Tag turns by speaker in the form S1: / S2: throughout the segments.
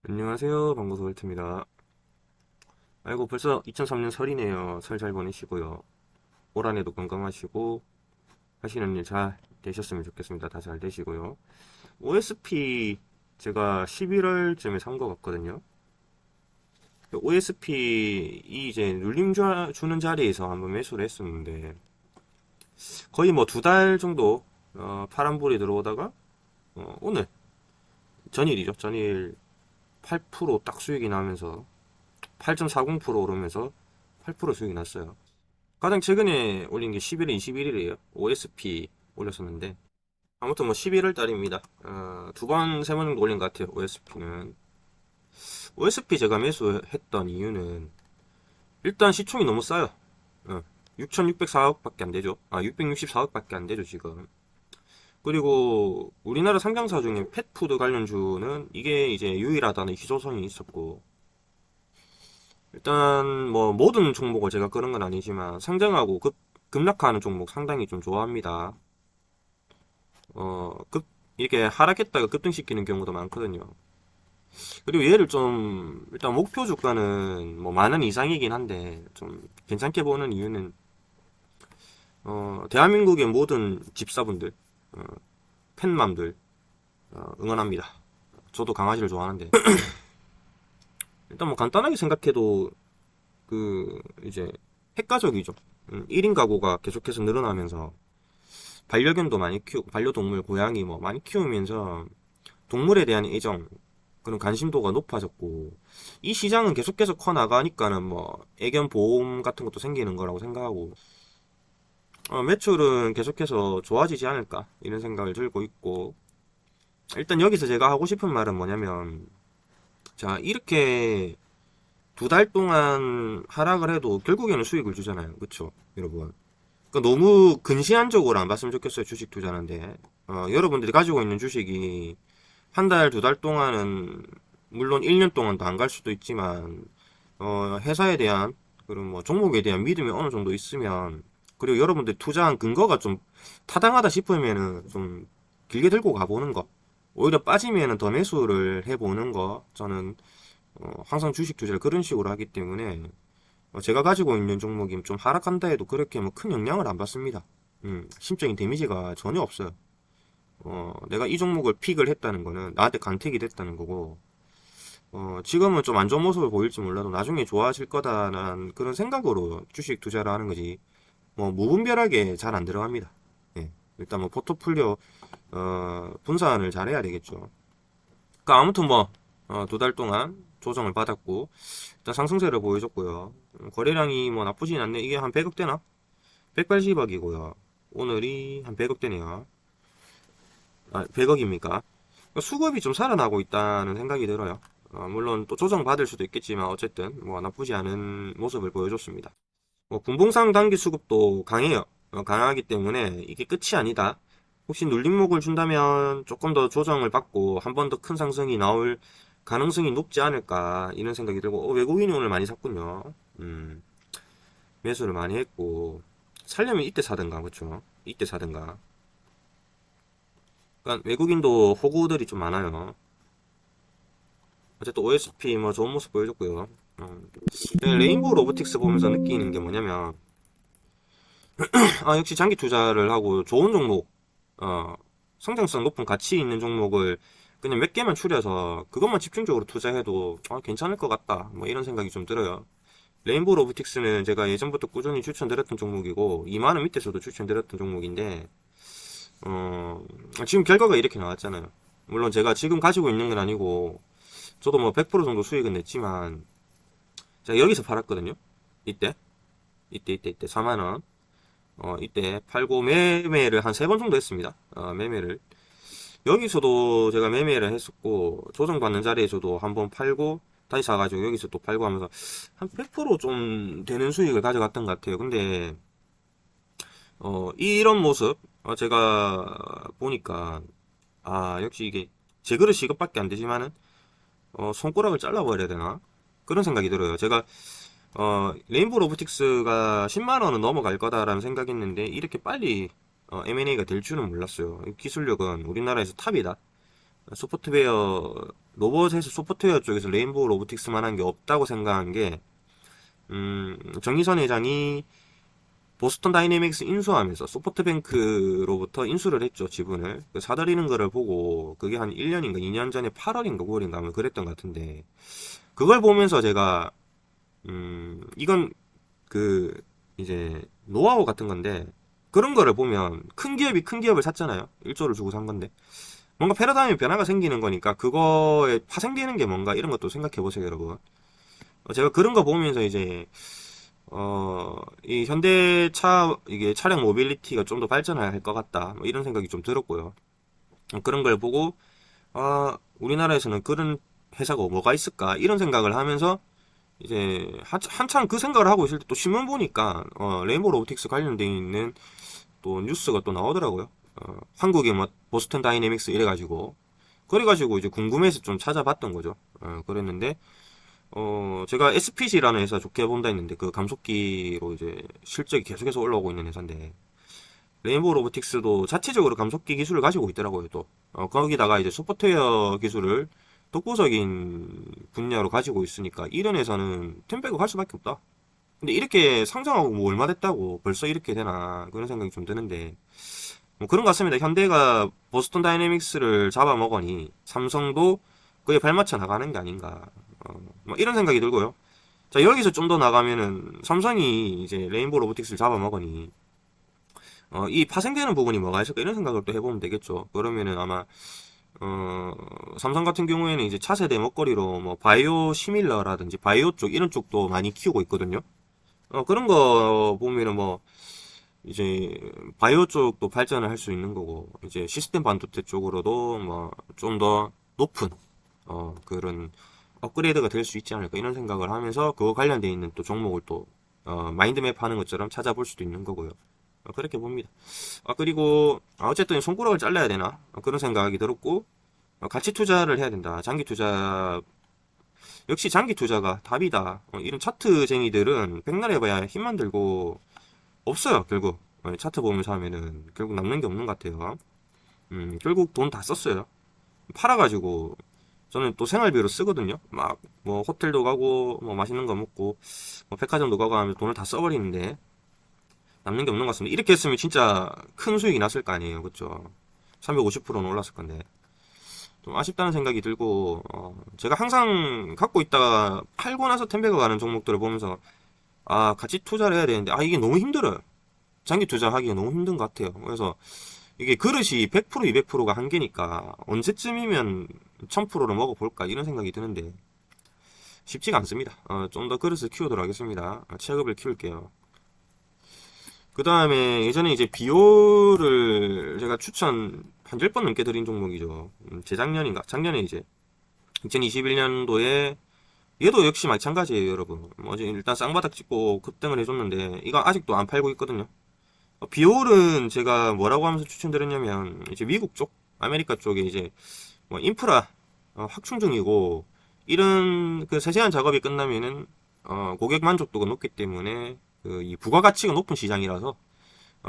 S1: 안녕하세요. 반가워서 월트입니다. 아이고, 벌써 2003년 설이네요. 설 잘 보내시고요. 올 한해도 건강하시고, 하시는 일 잘 되셨으면 좋겠습니다. 다 잘 되시고요. OSP 제가 11월쯤에 산 것 같거든요. OSP 이 이제 눌림 주는 자리에서 한번 매수를 했었는데, 거의 뭐 두 달 정도, 파란불이 들어오다가, 오늘, 전일이죠. 전일 8%딱 수익이 나면서, 8.40% 오르면서 8% 수익이 났어요. 가장 최근에 올린 게 11월 21일이에요. OSP 올렸었는데. 아무튼 뭐 11월 달입니다. 두 번, 세 번 정도 올린 것 같아요. OSP는. OSP 제가 매수했던 이유는 일단 시총이 너무 싸요. 6,604억밖에 안 되죠. 664억밖에 안 되죠, 지금. 그리고 우리나라 상장사 중에 펫푸드 관련주는 이게 이제 유일하다는 희소성이 있었고, 일단 뭐 모든 종목을 제가 그런 건 아니지만 상장하고 급락하는 종목 상당히 좀 좋아합니다. 이게 하락했다가 급등시키는 경우도 많거든요. 그리고 얘를 좀 일단 목표 주가는 뭐 만원 이상이긴 한데 좀 괜찮게 보는 이유는 대한민국의 모든 집사분들, 어, 팬맘들 응원합니다. 저도 강아지를 좋아하는데 일단 뭐 간단하게 생각해도 이제 핵가족이죠. 1인 가구가 계속해서 늘어나면서 반려견도 많이 키우고 반려동물 고양이 뭐 많이 키우면서 동물에 대한 애정 그런 관심도가 높아졌고 이 시장은 계속해서 커 나가니까는 뭐 애견 보험 같은 것도 생기는 거라고 생각하고 매출은 계속해서 좋아지지 않을까 이런 생각을 들고 있고 일단 여기서 제가 하고 싶은 말은 뭐냐면 자 이렇게 두 달 동안 하락을 해도 결국에는 수익을 주잖아요. 그쵸 여러분? 그러니까 너무 근시안적으로 안 봤으면 좋겠어요. 주식 투자하는데 여러분들이 가지고 있는 주식이 한 달, 두 달 동안은 물론 1년 동안도 안 갈 수도 있지만 회사에 대한 그런 뭐 종목에 대한 믿음이 어느 정도 있으면 그리고 여러분들이 투자한 근거가 좀 타당하다 싶으면은 좀 길게 들고 가보는 거 오히려 빠지면은 더 매수를 해보는 거 저는 항상 주식 투자를 그런 식으로 하기 때문에 제가 가지고 있는 종목이 좀 하락한다 해도 그렇게 뭐 큰 영향을 안 받습니다. 심적인 데미지가 전혀 없어요. 내가 이 종목을 픽을 했다는 거는 나한테 강택이 됐다는 거고, 지금은 좀 안 좋은 모습을 보일지 몰라도 나중에 좋아질 거다라는 그런 생각으로 주식 투자를 하는 거지, 뭐, 무분별하게 잘 안 들어갑니다. 예. 일단 뭐, 포트폴리오, 분산을 잘 해야 되겠죠. 그니까 아무튼 뭐, 두 달 동안 조정을 받았고, 일단 상승세를 보여줬고요. 거래량이 뭐 나쁘진 않네. 이게 한 100억 되나? 180억이고요. 오늘이 한 100억 되네요. 100억입니까? 수급이 좀 살아나고 있다는 생각이 들어요. 물론 또 조정받을 수도 있겠지만 어쨌든 뭐 나쁘지 않은 모습을 보여줬습니다. 뭐 분봉상 단기 수급도 강해요. 강하기 때문에 이게 끝이 아니다. 혹시 눌림목을 준다면 조금 더 조정을 받고 한 번 더 큰 상승이 나올 가능성이 높지 않을까 이런 생각이 들고 외국인이 오늘 많이 샀군요. 매수를 많이 했고 살려면 이때 사든가 그쵸? 이때 사든가. 그러니까 외국인도 호구들이 좀 많아요. 어쨌든 OSP 뭐 좋은 모습 보여줬고요. 레인보우 로보틱스 보면서 느끼는 게 뭐냐면 역시 장기 투자를 하고 좋은 종목, 성장성 높은 가치 있는 종목을 그냥 몇 개만 추려서 그것만 집중적으로 투자해도 괜찮을 것 같다. 뭐 이런 생각이 좀 들어요. 레인보우 로보틱스는 제가 예전부터 꾸준히 추천드렸던 종목이고 2만원 밑에서도 추천드렸던 종목인데 지금 결과가 이렇게 나왔잖아요. 물론 제가 지금 가지고 있는 건 아니고 저도 뭐 100% 정도 수익은 냈지만 제가 여기서 팔았거든요. 이때 이때 4만원 이때 팔고 매매를 한 세 번 정도 했습니다. 매매를 여기서도 제가 매매를 했었고 조정받는 자리에서도 한번 팔고 다시 사가지고 여기서 또 팔고 하면서 한 100%좀 되는 수익을 가져갔던 것 같아요. 근데 이런 모습 제가 보니까 역시 이게 제 그릇이 이것밖에 안 되지만은 손가락을 잘라버려야 되나 그런 생각이 들어요. 제가 레인보우 로보틱스가 10만원은 넘어갈 거다라는 생각했는데 이렇게 빨리 M&A가 될 줄은 몰랐어요. 기술력은 우리나라에서 탑이다. 소프트웨어, 로봇에서 소프트웨어 쪽에서 레인보우 로보틱스만한 게 없다고 생각한 게, 정의선 회장이 보스턴 다이내믹스 인수하면서 소프트뱅크로부터 인수를 했죠, 지분을. 그 사들이는 거를 보고, 그게 한 1년인가 2년 전에 8월인가 9월인가 하면 그랬던 것 같은데, 그걸 보면서 제가, 이건 그, 이제, 노하우 같은 건데, 그런 거를 보면, 큰 기업이 큰 기업을 샀잖아요. 1조를 주고 산 건데. 뭔가 패러다임의 변화가 생기는 거니까, 그거에 파생되는 게 뭔가, 이런 것도 생각해 보세요, 여러분. 제가 그런 거 보면서 이제, 이 현대차, 이게 차량 모빌리티가 좀 더 발전할 것 같다. 뭐 이런 생각이 좀 들었고요. 그런 걸 보고, 우리나라에서는 그런 회사가 뭐가 있을까? 이런 생각을 하면서, 이제, 한참 그 생각을 하고 있을 때 또 신문 보니까, 레인보우 로보틱스 관련돼 있는 또 뉴스가 또 나오더라고요. 한국의 뭐, 보스턴 다이내믹스 이래가지고. 그래가지고 이제 궁금해서 좀 찾아봤던 거죠. 그랬는데, 제가 SPG라는 회사 좋게 본다 했는데, 그 감속기로 이제 실적이 계속해서 올라오고 있는 회사인데, 레인보우 로보틱스도 자체적으로 감속기 기술을 가지고 있더라고요, 또. 거기다가 이제 소프트웨어 기술을 독보적인 분야로 가지고 있으니까, 이런 회사는 템백을 갈 수밖에 없다. 근데 이렇게 상장하고 뭐 얼마 됐다고 벌써 이렇게 되나, 그런 생각이 좀 드는데, 뭐 그런 것 같습니다. 현대가 보스턴 다이내믹스를 잡아먹으니, 삼성도 그에 발맞춰 나가는 게 아닌가. 뭐 이런 생각이 들고요. 자, 여기서 좀 더 나가면은, 삼성이 이제 레인보우 로보틱스를 잡아먹으니, 이 파생되는 부분이 뭐가 있을까 이런 생각을 또 해보면 되겠죠. 그러면은 아마 삼성 같은 경우에는 이제 차세대 먹거리로 뭐 바이오 시밀러라든지 바이오 쪽 이런 쪽도 많이 키우고 있거든요. 그런 거 보면은 뭐 이제 바이오 쪽도 발전을 할 수 있는 거고 이제 시스템 반도체 쪽으로도 뭐 좀 더 높은 그런 업그레이드가 될 수 있지 않을까 이런 생각을 하면서 그거 관련돼 있는 또 종목을 또 마인드맵 하는 것처럼 찾아볼 수도 있는 거고요. 그렇게 봅니다. 그리고, 어쨌든 손가락을 잘라야 되나? 그런 생각이 들었고, 가치 투자를 해야 된다. 장기 투자, 역시 장기 투자가 답이다. 이런 차트쟁이들은 백날 해봐야 힘만 들고, 없어요, 결국. 차트 보면서 하면은, 결국 남는 게 없는 것 같아요. 결국 돈 다 썼어요. 팔아가지고, 저는 또 생활비로 쓰거든요. 막, 뭐, 호텔도 가고, 뭐, 맛있는 거 먹고, 뭐, 백화점도 가고 하면서 돈을 다 써버리는데, 남는 게 없는 것 같습니다. 이렇게 했으면 진짜 큰 수익이 났을 거 아니에요. 그쵸? 350%는 올랐을 건데. 좀 아쉽다는 생각이 들고, 제가 항상 갖고 있다가 팔고 나서 템백을 가는 종목들을 보면서, 같이 투자를 해야 되는데, 이게 너무 힘들어요. 장기 투자하기가 너무 힘든 것 같아요. 그래서 이게 그릇이 100%, 200%가 한계니까, 언제쯤이면 1000%를 먹어볼까, 이런 생각이 드는데, 쉽지가 않습니다. 좀 더 그릇을 키우도록 하겠습니다. 체급을 키울게요. 그 다음에 예전에 이제 비오를 제가 추천 한 10번 넘게 드린 종목이죠. 재작년인가? 작년에 이제 2021년도에 얘도 역시 마찬가지예요, 여러분. 어제 일단 쌍바닥 찍고 급등을 해줬는데 이거 아직도 안 팔고 있거든요. 비올은 제가 뭐라고 하면서 추천드렸냐면 이제 미국 쪽, 아메리카 쪽에 이제 뭐 인프라 확충 중이고 이런 그 세세한 작업이 끝나면은 고객 만족도가 높기 때문에 그 이 부가가치가 높은 시장이라서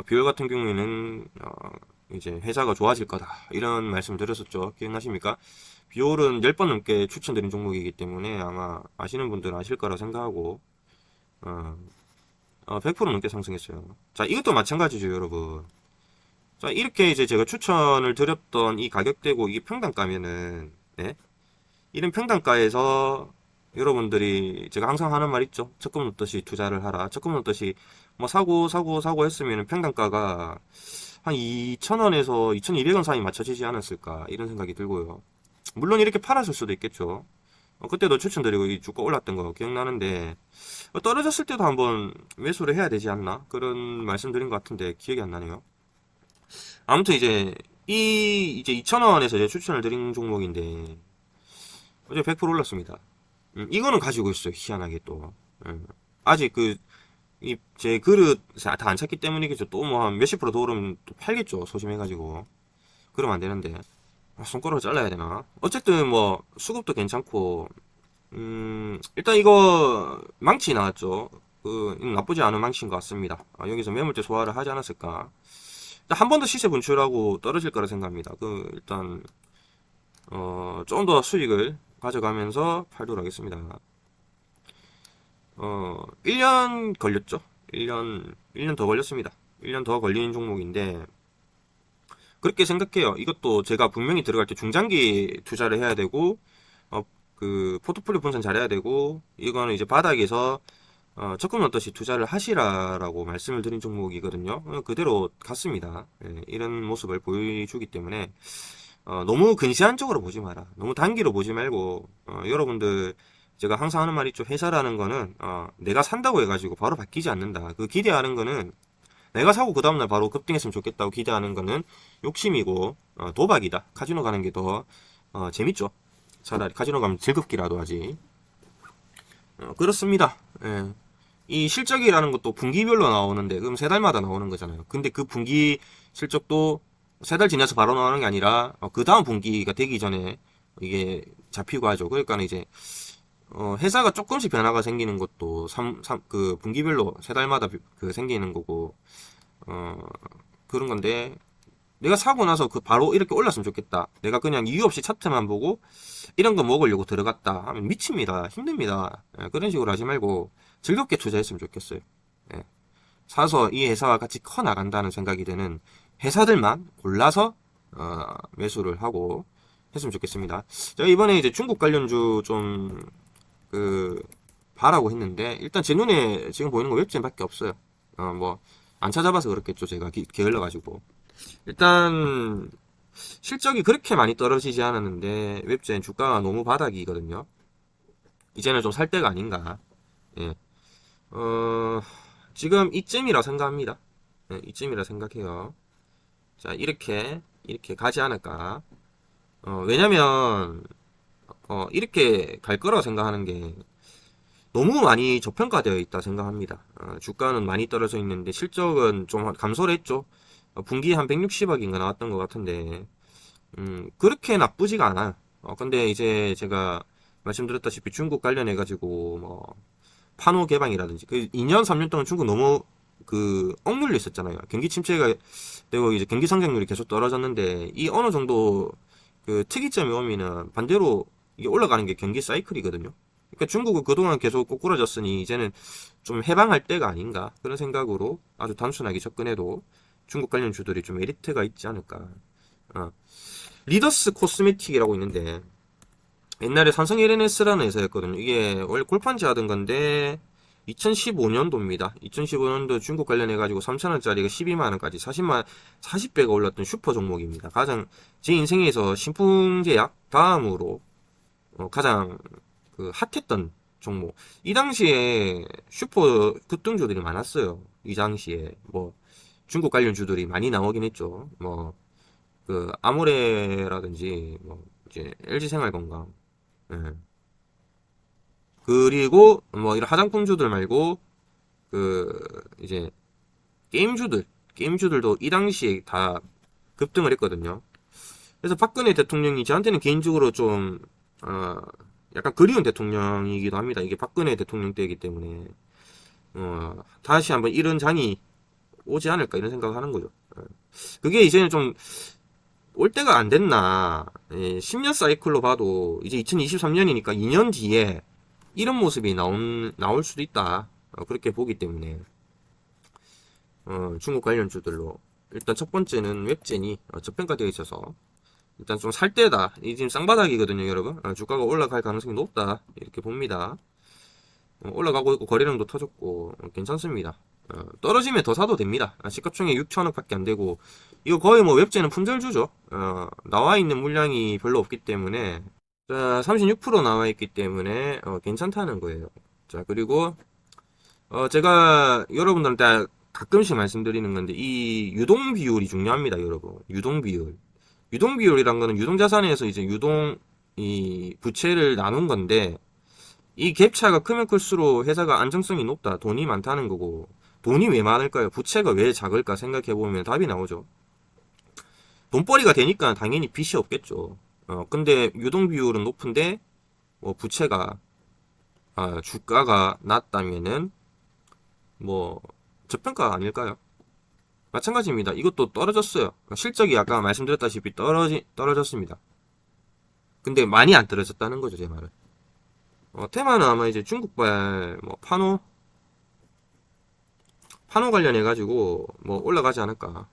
S1: 비올 같은 경우에는 이제 회사가 좋아질 거다 이런 말씀을 드렸었죠. 기억나십니까? 비올은 10번 넘게 추천드린 종목이기 때문에 아마 아시는 분들은 아실 거라 생각하고 100% 넘게 상승했어요. 자, 이것도 마찬가지죠, 여러분. 자, 이렇게 이제 제가 추천을 드렸던 이 가격대고 이게 평단가면은 네? 이런 평단가에서 여러분들이 제가 항상 하는 말 있죠. 적금 넣듯이 투자를 하라. 적금 넣듯이 뭐 사고 했으면 평단가가 한 2,000원에서 2,200원 사이 맞춰지지 않았을까 이런 생각이 들고요. 물론 이렇게 팔았을 수도 있겠죠. 그때도 추천드리고 이 주가 올랐던 거 기억나는데 떨어졌을 때도 한번 매수를 해야 되지 않나 그런 말씀드린 것 같은데 기억이 안 나네요. 아무튼 이제 2,000원에서 이제 추천을 드린 종목인데 어제 100% 올랐습니다. 이거는 가지고 있어요. 희한하게 또. 아직 제 그릇 다 안 찼기 때문이겠죠. 또 뭐 한 몇십 프로 더 오르면 또 팔겠죠. 소심해가지고. 그러면 안 되는데. 손가락을 잘라야 되나? 어쨌든 뭐 수급도 괜찮고 일단 이거 망치 나왔죠. 나쁘지 않은 망치인 것 같습니다. 여기서 매물대 소화를 하지 않았을까? 일단 한 번 더 시세 분출하고 떨어질 거라 생각합니다. 일단 좀 더 수익을 가져가면서 팔도록 하겠습니다. 1년 걸렸죠. 1년 더 걸렸습니다. 1년 더 걸린 종목인데, 그렇게 생각해요. 이것도 제가 분명히 들어갈 때 중장기 투자를 해야 되고, 그, 포트폴리오 분산 잘해야 되고, 이거는 이제 바닥에서, 적금 넣듯이 투자를 하시라라고 말씀을 드린 종목이거든요. 그대로 갔습니다. 예, 이런 모습을 보여주기 때문에, 너무 근시안 쪽으로 보지 마라. 너무 단기로 보지 말고, 여러분들, 제가 항상 하는 말이 있죠. 회사라는 거는, 내가 산다고 해가지고 바로 바뀌지 않는다. 그 기대하는 거는, 내가 사고 그 다음날 바로 급등했으면 좋겠다고 기대하는 거는 욕심이고, 도박이다. 카지노 가는 게 더, 재밌죠. 차라리 카지노 가면 즐겁기라도 하지. 그렇습니다. 예. 이 실적이라는 것도 분기별로 나오는데, 그럼 세 달마다 나오는 거잖아요. 근데 그 분기 실적도 세 달 지나서 바로 나오는 게 아니라, 그 다음 분기가 되기 전에 이게 잡히고 하죠. 그러니까 이제, 회사가 조금씩 변화가 생기는 것도 그 분기별로 세 달마다 그 생기는 거고, 어, 그런 건데, 내가 사고 나서 그 바로 이렇게 올랐으면 좋겠다. 내가 그냥 이유 없이 차트만 보고 이런 거 먹으려고 들어갔다 하면 미칩니다. 힘듭니다. 예, 그런 식으로 하지 말고 즐겁게 투자했으면 좋겠어요. 예, 사서 이 회사와 같이 커 나간다는 생각이 드는 회사들만 골라서 매수를 하고 했으면 좋겠습니다. 자, 이번에 이제 중국 관련주 좀 그 봐라고 했는데 일단 제 눈에 지금 보이는 거 웹진밖에 없어요. 뭐 안 찾아봐서 그렇겠죠. 제가 게을러가지고. 일단 실적이 그렇게 많이 떨어지지 않았는데 웹젠 주가가 너무 바닥이거든요. 이제는 좀 살 때가 아닌가. 예. 어, 지금 이쯤이라 생각합니다. 예, 이쯤이라 생각해요. 자, 이렇게 가지 않을까. 왜냐면 이렇게 갈 거라고 생각하는 게 너무 많이 저평가되어 있다 생각합니다. 주가는 많이 떨어져 있는데 실적은 좀 감소를 했죠. 분기에 한 160억인가 나왔던 것 같은데 그렇게 나쁘지가 않아요. 근데 이제 제가 말씀드렸다시피 중국 관련해가지고, 뭐, 판호 개방이라든지, 그 2년, 3년 동안 중국 너무 그 억눌려 있었잖아요. 경기 침체가 되고 이제 경기 성장률이 계속 떨어졌는데, 이 어느 정도 그 특이점이 오면은 반대로 이게 올라가는 게 경기 사이클이거든요. 그러니까 중국은 그동안 계속 꼬꾸라졌으니 이제는 좀 해방할 때가 아닌가. 그런 생각으로 아주 단순하게 접근해도 중국 관련 주들이 좀 메리트가 있지 않을까. 어. 리더스 코스메틱이라고 있는데 옛날에 삼성 LNS라는 회사였거든요. 이게 원래 골판지 하던 건데 2015년도입니다. 2015년도 중국 관련해가지고 3,000원짜리가 12만원까지 40배가 올랐던 슈퍼 종목입니다. 가장 제 인생에서 신풍제약 다음으로 가장 그 핫했던 종목. 이 당시에 슈퍼 급등주들이 많았어요. 이 당시에 뭐 중국 관련 주들이 많이 나오긴 했죠. 뭐 그 아모레라든지 뭐 이제 LG생활건강 예. 그리고 뭐 이런 화장품주들 말고 그 이제 게임주들도 이 당시에 다 급등을 했거든요. 그래서 박근혜 대통령이 저한테는 개인적으로 좀 약간 그리운 대통령이기도 합니다. 이게 박근혜 대통령 때이기 때문에 다시 한번 이런 장이 오지 않을까 이런 생각을 하는 거죠. 그게 이제는 좀 올 때가 안 됐나. 10년 사이클로 봐도 이제 2023년이니까 2년 뒤에 이런 모습이 나올 수도 있다. 그렇게 보기 때문에 중국 관련주들로 일단 첫 번째는 웹젠이 저평가되어 있어서 일단 좀 살 때다. 이 지금 쌍바닥이거든요, 여러분. 주가가 올라갈 가능성이 높다. 이렇게 봅니다. 올라가고 있고 거래량도 터졌고 괜찮습니다. 떨어지면 더 사도 됩니다. 시가총액 6천억 밖에 안 되고 이거 거의 뭐 웹제는 품절주죠. 나와 있는 물량이 별로 없기 때문에 자, 36% 나와 있기 때문에 괜찮다는 거예요. 자, 그리고 제가 여러분들한테 가끔씩 말씀드리는 건데 이 유동 비율이 중요합니다, 여러분. 유동 비율. 유동 비율이란 거는 유동 자산에서 이제 유동 이 부채를 나눈 건데 이 갭차가 크면 클수록 회사가 안정성이 높다. 돈이 많다는 거고. 돈이 왜 많을까요? 부채가 왜 작을까 생각해보면 답이 나오죠. 돈벌이가 되니까 당연히 빚이 없겠죠. 근데 유동 비율은 높은데, 뭐, 부채가, 주가가 낮다면은, 뭐, 저평가 아닐까요? 마찬가지입니다. 이것도 떨어졌어요. 실적이 아까 말씀드렸다시피 떨어졌습니다. 근데 많이 안 떨어졌다는 거죠, 제 말은. 테마는 아마 이제 중국발 뭐 파노 관련해가지고 뭐 올라가지 않을까.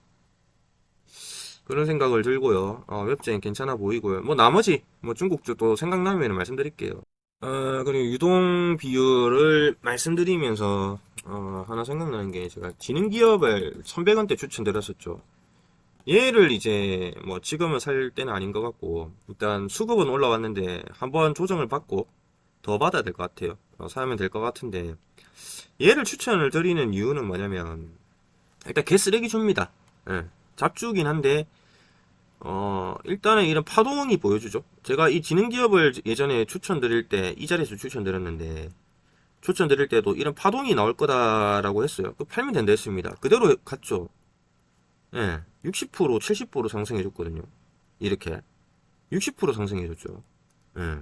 S1: 그런 생각을 들고요. 웹젠 괜찮아 보이고요. 뭐 나머지 뭐 중국주도 생각나면 말씀드릴게요. 그리고 유동 비율을 말씀드리면서 하나 생각나는 게 제가 지능기업을 1100원대 추천드렸었죠. 얘를 이제 뭐 지금은 살 때는 아닌 것 같고 일단 수급은 올라왔는데 한번 조정을 받고 더 받아야 될 것 같아요. 사면 될 것 같은데 얘를 추천을 드리는 이유는 뭐냐면 일단 개쓰레기 줍니다. 예, 잡주긴 한데 일단은 이런 파동이 보여주죠. 제가 이 지능기업을 예전에 추천드릴 때 이 자리에서 추천드렸는데 추천드릴 때도 이런 파동이 나올 거다라고 했어요. 그 팔면 된다 했습니다. 그대로 갔죠. 예, 60% 70% 상승해줬거든요. 이렇게 60% 상승해줬죠. 예.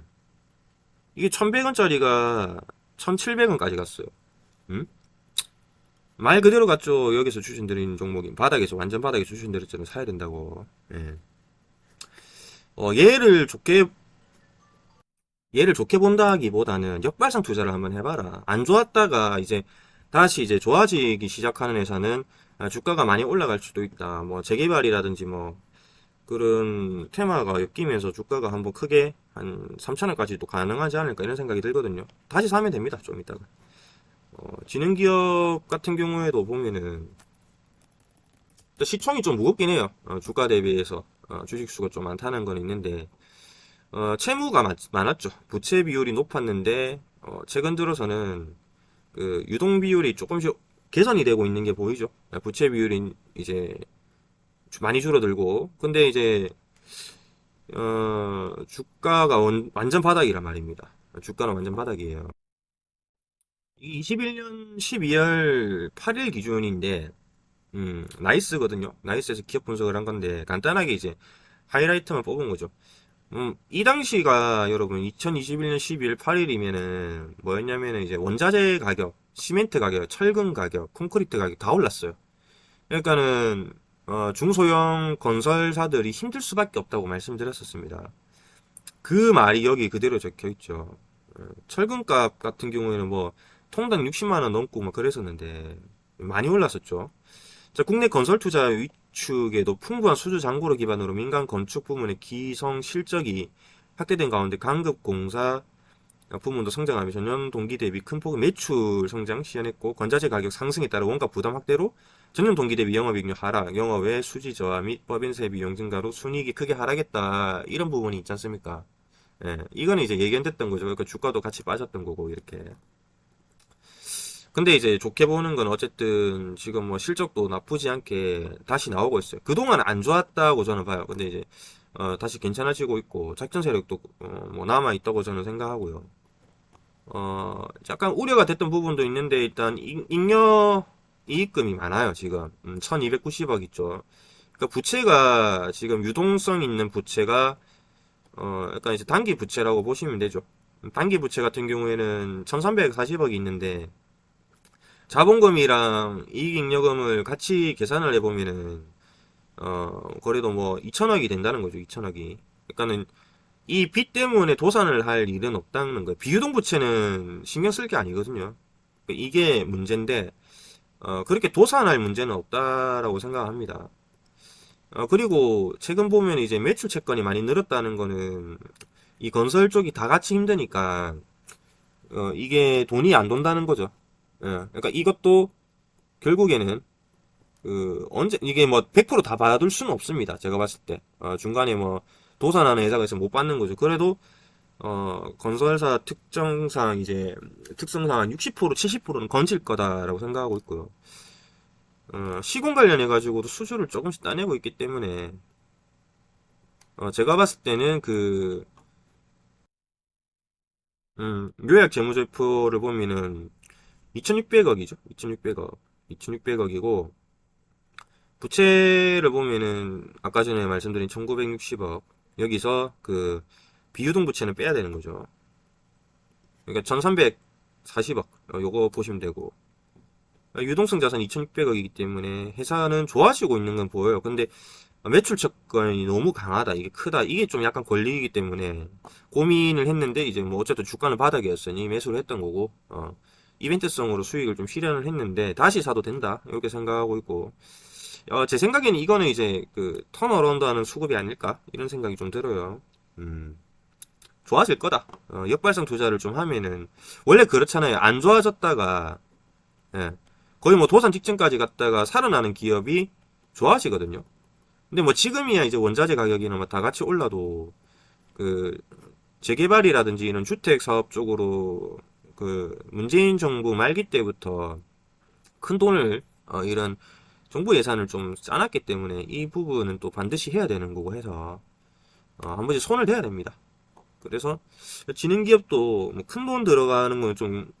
S1: 이게 1100원짜리가 1700원까지 갔어요. 음? 말 그대로 갔죠. 여기서 추천드린 종목이 바닥에서 완전 바닥에 추천드렸잖아요. 사야 된다고. 예. 얘를 좋게 본다기보다는 역발상 투자를 한번 해봐라. 안 좋았다가 이제 다시 이제 좋아지기 시작하는 회사는 주가가 많이 올라갈 수도 있다. 뭐 재개발이라든지 뭐 그런 테마가 엮이면서 주가가 한번 크게 한 3천원까지도 가능하지 않을까 이런 생각이 들거든요. 다시 사면 됩니다. 좀 이따가. 지능기업 같은 경우에도 보면은 또 시총이 좀 무겁긴 해요. 주가 대비해서 주식수가 좀 많다는 건 있는데 채무가 많았죠. 부채 비율이 높았는데 최근 들어서는 그 유동 비율이 조금씩 개선이 되고 있는 게 보이죠. 부채 비율이 이제 많이 줄어들고 근데 이제 주가가 완전 바닥이란 말입니다. 주가는 완전 바닥이에요. 이 21년 12월 8일 기준인데 나이스거든요. 나이스에서 기업 분석을 한 건데 간단하게 이제 하이라이트만 뽑은 거죠. 이 당시가 여러분 2021년 12월 8일이면은 뭐였냐면은 이제 원자재 가격, 시멘트 가격, 철근 가격, 콘크리트 가격 다 올랐어요. 그러니까는 중소형 건설사들이 힘들 수밖에 없다고 말씀드렸었습니다. 그 말이 여기 그대로 적혀 있죠. 철근값 같은 경우에는 뭐 통당 60만 원 넘고 막 그랬었는데 많이 올랐었죠. 자, 국내 건설 투자 위축에도 풍부한 수주 잔고를 기반으로 민간 건축 부문의 기성 실적이 확대된 가운데 강급 공사 부문도 성장하며 전년 동기 대비 큰 폭의 매출 성장 시현했고 건자재 가격 상승에 따라 원가 부담 확대로 전년 동기 대비 영업이익률 하락, 영업외 수지 저하 및 법인세 비용 증가로 순이익이 크게 하락했다. 이런 부분이 있지 않습니까? 예, 이거는 이제 예견됐던 거죠. 그러니까 주가도 같이 빠졌던 거고 이렇게. 근데 이제 좋게 보는 건 어쨌든 지금 뭐 실적도 나쁘지 않게 다시 나오고 있어요. 그동안 안 좋았다고 저는 봐요. 근데 이제 다시 괜찮아지고 있고 작전 세력도 뭐 남아 있다고 저는 생각하고요. 약간 우려가 됐던 부분도 있는데 일단 잉여 이익금이 많아요. 지금 1290억 있죠. 그러니까 부채가 지금 유동성 있는 부채가 약간 이제 단기 부채라고 보시면 되죠. 단기 부채 같은 경우에는 1340억이 있는데 자본금이랑 이익잉여금을 같이 계산을 해보면은 거래도 뭐 2천억이 된다는 거죠. 2천억이. 그러니까는 이 빚 때문에 도산을 할 일은 없다는 거예요. 비유동 부채는 신경 쓸 게 아니거든요. 그러니까 이게 문제인데 그렇게 도산할 문제는 없다라고 생각합니다. 그리고 최근 보면 이제 매출 채권이 많이 늘었다는 거는 이 건설 쪽이 다 같이 힘드니까 이게 돈이 안 돈다는 거죠. 그러니까 이것도 결국에는 언제 이게 뭐 100%다 받을 수는 없습니다. 제가 봤을 때 중간에 뭐 도산하는 회사가 있으면 못 받는 거죠. 그래도 건설사 특정상 이제 특성상 한 60% 70%는 건질 거다라고 생각하고 있고요. 시공 관련해 가지고도 수주를 조금씩 따내고 있기 때문에 제가 봤을 때는 요약 재무제표를 보면은 2600억이죠. 2600억. 2600억이고 부채를 보면은 아까 전에 말씀드린 1960억 여기서 그 비유동 부채는 빼야 되는 거죠. 그러니까 1340억 요거 보시면 되고 유동성 자산 2600억이기 때문에 회사는 좋아지고 있는 건 보여요. 근데 매출 척건이 너무 강하다, 이게 크다, 이게 좀 약간 걸리기 때문에 고민을 했는데, 이제 뭐 어쨌든 주가는 바닥이었으니 매수를 했던 거고, 이벤트성으로 수익을 좀 실현을 했는데 다시 사도 된다 이렇게 생각하고 있고, 제 생각에는 이거는 이제 그 턴어라운드 하는 수급이 아닐까 이런 생각이 좀 들어요. 좋아질 거다. 역발상 투자를 좀 하면은, 원래 그렇잖아요. 안 좋아졌다가, 예, 거의 뭐 도산 직전까지 갔다가 살아나는 기업이 좋아지거든요. 근데 뭐 지금이야 이제 원자재 가격이나 뭐 다 같이 올라도, 그 재개발이라든지 이런 주택 사업 쪽으로 그 문재인 정부 말기 때부터 큰 돈을, 이런 정부 예산을 좀 짜놨기 때문에 이 부분은 또 반드시 해야 되는 거고 해서, 한 번씩 손을 대야 됩니다. 그래서 지능기업도 뭐 큰 돈 들어가는 건 좀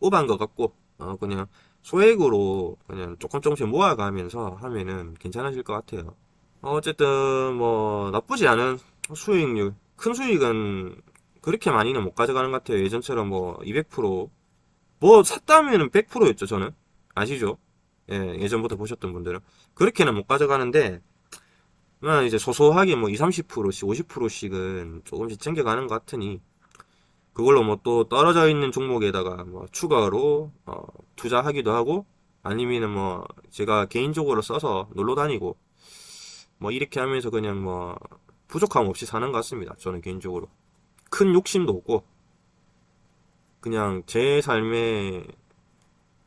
S1: 오버한 것 같고, 그냥 소액으로 그냥 조금 조금씩 모아가면서 하면은 괜찮아질 것 같아요. 어쨌든 뭐 나쁘지 않은 수익률, 큰 수익은 그렇게 많이는 못 가져가는 것 같아요. 예전처럼 뭐 200%뭐 샀다면은 100%였죠 저는. 아시죠? 예, 예전부터 보셨던 분들은 그렇게는 못 가져가는데, 이제 소소하게 뭐 2, 30%씩 50%씩은 조금씩 챙겨가는 것 같으니, 그걸로 뭐 또 떨어져 있는 종목에다가 뭐 추가로 투자하기도 하고, 아니면은 뭐 제가 개인적으로 써서 놀러 다니고, 뭐 이렇게 하면서 그냥 뭐 부족함 없이 사는 것 같습니다. 저는 개인적으로 큰 욕심도 없고, 그냥 제 삶에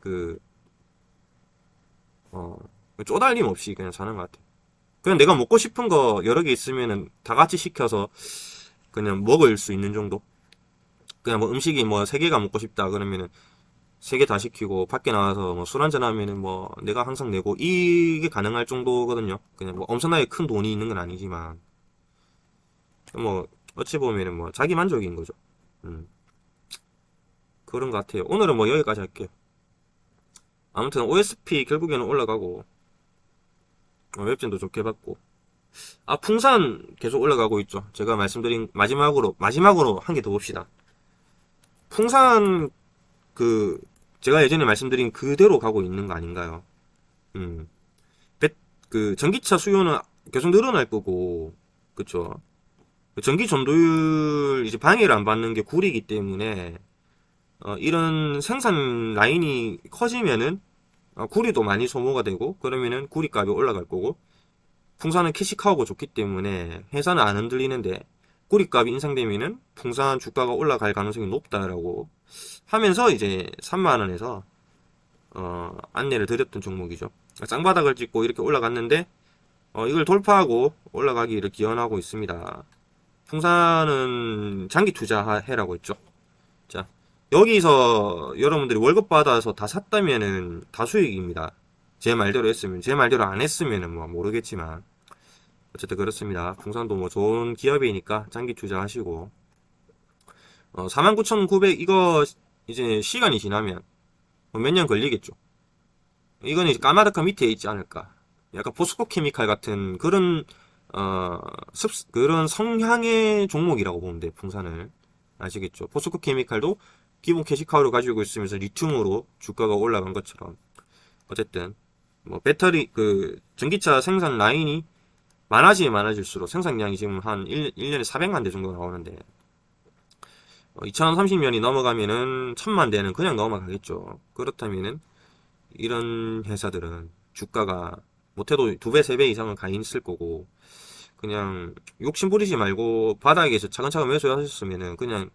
S1: 그 어, 쪼달림 없이 그냥 사는 것 같아요. 그냥 내가 먹고 싶은 거 여러 개 있으면은 다 같이 시켜서 그냥 먹을 수 있는 정도. 그냥 뭐 음식이 뭐 세 개가 먹고 싶다 그러면은 세 개 다 시키고, 밖에 나와서 뭐 술 한잔 하면은 뭐 내가 항상 내고, 이게 가능할 정도거든요. 그냥 뭐 엄청나게 큰 돈이 있는 건 아니지만, 뭐 어찌 보면은 뭐 자기 만족인 거죠. 음, 그런 것 같아요. 오늘은 뭐 여기까지 할게요. 아무튼 OSP 결국에는 올라가고, 웹진도 좋게 봤고, 풍산 계속 올라가고 있죠. 제가 말씀드린 마지막으로 한 개 더 봅시다. 풍산, 그 제가 예전에 말씀드린 그대로 가고 있는 거 아닌가요? 음, 그 전기차 수요는 계속 늘어날 거고, 그쵸? 전기 전도율 이제 방해를 안 받는 게 구리기 때문에, 이런 생산 라인이 커지면은, 구리도 많이 소모가 되고, 그러면은 구리값이 올라갈 거고, 풍산은 캐시카우가 좋기 때문에 회사는 안 흔들리는데, 구리값이 인상되면은 풍산 주가가 올라갈 가능성이 높다라고 하면서 이제 3만 원에서 안내를 드렸던 종목이죠. 쌍바닥을 찍고 이렇게 올라갔는데, 이걸 돌파하고 올라가기를 기원하고 있습니다. 풍산은 장기 투자해라고 했죠. 자, 여기서 여러분들이 월급 받아서 다 샀다면은 다 수익입니다. 제 말대로 했으면. 제 말대로 안 했으면은 뭐 모르겠지만, 어쨌든 그렇습니다. 풍산도 뭐 좋은 기업이니까 장기 투자하시고, 49,900 이거 이제 시간이 지나면 몇 년 걸리겠죠. 이거는 이제 까마득한 밑에 있지 않을까. 약간 포스코 케미칼 같은 그런 그런 성향의 종목이라고 보면 돼, 풍산을. 아시겠죠? 포스코 케미칼도 기본 캐시카우를 가지고 있으면서 리튬으로 주가가 올라간 것처럼. 어쨌든 뭐 배터리 그 전기차 생산 라인이 많아지면 많아질수록 생산량이 지금 한 1년에 400만 대 정도 나오는데, 2030년이 넘어가면은 1000만 대는 그냥 넘어가겠죠. 그렇다면은 이런 회사들은 주가가 못해도 2배, 3배 이상은 가 있을 거고, 그냥 욕심 부리지 말고 바닥에서 차근차근 매수하셨으면은 그냥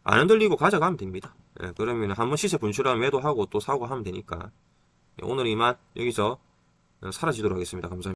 S1: 안 흔들리고 가져가면 됩니다. 예, 그러면 한번 시세 분출하면 매도하고 또 사고 하면 되니까. 오늘 이만 여기서 사라지도록 하겠습니다. 감사합니다.